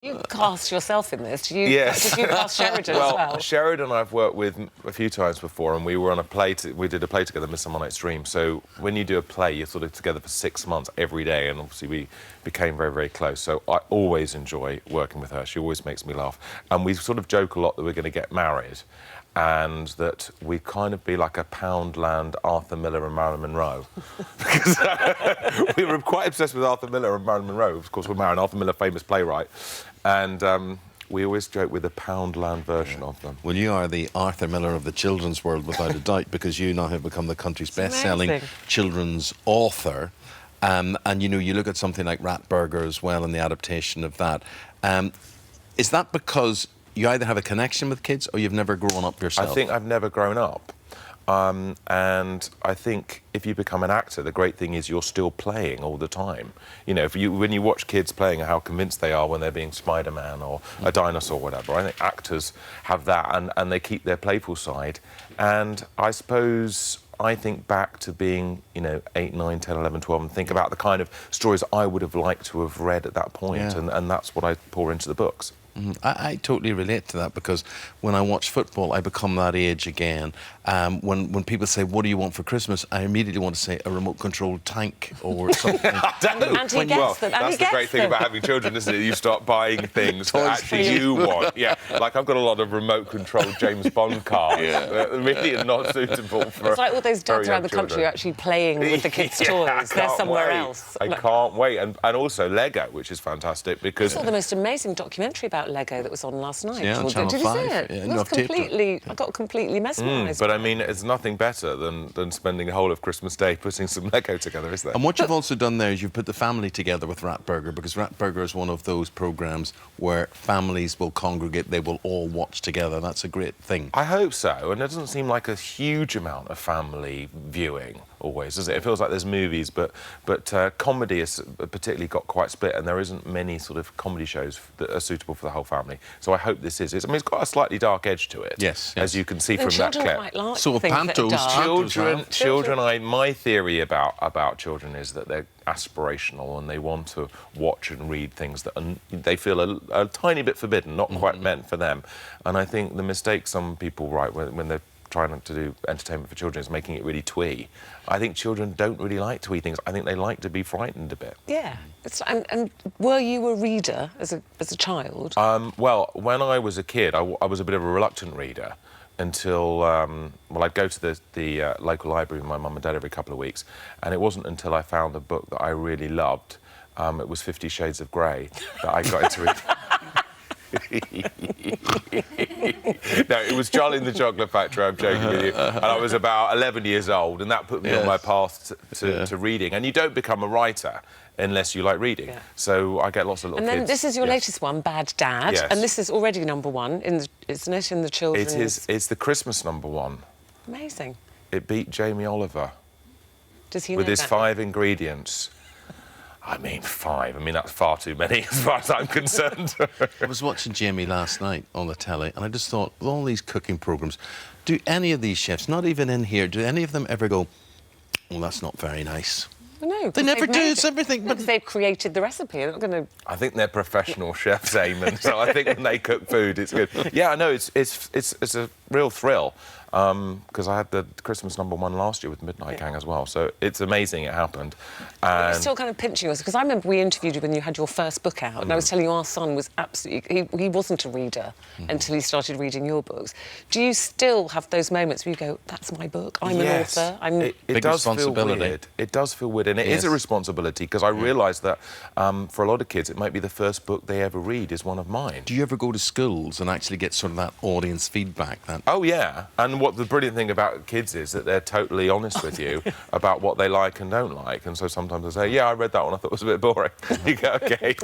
You cast yourself in this. Yes. Did you cast Sheridan as well? Sheridan I've worked with a few times before, and we were on a play. We did a play together, Midsummer Night's Dream. So when you do a play, you're sort of together for 6 months every day, and obviously we became very, very close. So I always enjoy working with her. She always makes me laugh. And we sort of joke a lot that we're going to get married, and that we kind of be like a Poundland, Arthur Miller and Marilyn Monroe. Because we were quite obsessed with Arthur Miller and Marilyn Monroe. Of course, we're married. Arthur Miller, famous playwright. And we always joke with the Poundland version of them. Well, you are the Arthur Miller of the children's world, without a doubt, because you now have become the country's best-selling children's author. And, you know, you look at something like Ratburger as well and the adaptation of that. Is that because you either have a connection with kids or you've never grown up yourself? I think I've never grown up. And I think if you become an actor, the great thing is you're still playing all the time. You know, when you watch kids playing, how convinced they are when they're being Spider-Man or a dinosaur or whatever. I think actors have that, and they keep their playful side. And I suppose I think back to being, you know, 8, 9, 10, 11, 12, and think about the kind of stories I would have liked to have read at that point, and that's what I pour into the books. I totally relate to that, because when I watch football, I become that age again. When people say, what do you want for Christmas? I immediately want to say a remote-controlled tank or something. And he gets them. That's the great thing about having children, isn't it? You start buying things that actually you want. Yeah, like I've got a lot of remote-controlled James Bond cars that really are not suitable for. It's like all those dads around the country actually playing with the kids' toys. They're somewhere else. I can't wait. And also Lego, which is fantastic, because... I saw the most amazing documentary about Lego that was on last night. Yeah, on Channel 5. Did you see it? Yeah, I got completely mesmerised. But I mean, it's nothing better than spending the whole of Christmas Day putting some Lego together, is there? And what you've also done there is you've put the family together with Ratburger, because Ratburger is one of those programmes where families will congregate, they will all watch together. That's a great thing. I hope so, and it doesn't seem like a huge amount of family viewing always, does it? It feels like there's movies, but comedy has particularly got quite split, and there isn't many sort of comedy shows that are suitable for the whole family. So I hope this is. I mean, it's got a slightly dark edge to it. Yes. As you can see from that clip. Quite like sort of pantos. Children. My theory about children is that they're aspirational and they want to watch and read things that they feel a tiny bit forbidden, not quite meant for them. And I think the mistake some people write when they're trying to do entertainment for children is making it really twee. I think children don't really like twee things. I think they like to be frightened a bit. Yeah. And were you a reader as a child? Well, when I was a kid, I was a bit of a reluctant reader until, well, I'd go to the local library with my mum and dad every couple of weeks, and it wasn't until I found a book that I really loved, it was 50 Shades of Grey, that I got into reading. No, it was Charlie and the Chocolate Factory, I'm joking with you. And I was about 11 years old, and that put me on my path to reading. And you don't become a writer unless you like reading. Yeah. So I get lots of little kids. And then this is your latest one, Bad Dad. Yes. And this is already #1, isn't it, in the children's... It's the Christmas #1. Amazing. It beat Jamie Oliver. Does he know with his that? 5 ingredients. I mean, 5. I mean, that's far too many as far as I'm concerned. I was watching Jamie last night on the telly, and I just thought, with all these cooking programmes, do any of these chefs, not even in here, do any of them ever go, well, that's not very nice? No, they never do. It's everything. Because they've created the recipe. They're not going to... I think they're professional chefs, Eamonn, so I think when they cook food, it's good. Yeah, I know, it's a real thrill, because I had the Christmas #1 last year with Midnight Gang as well, so it's amazing it happened. And you're still kind of pinching us, because I remember we interviewed you when you had your first book out, and I was telling you our son was absolutely... He wasn't a reader until he started reading your books. Do you still have those moments where you go, that's my book, I'm an author, It does feel weird. It does feel weird, and it is a responsibility, because I realise that for a lot of kids, it might be the first book they ever read is one of mine. Do you ever go to schools and actually get sort of that audience feedback? Oh, yeah. And what the brilliant thing about kids is that they're totally honest with you about what they like and don't like. And so sometimes I say, yeah, I read that one, I thought it was a bit boring. You go, OK.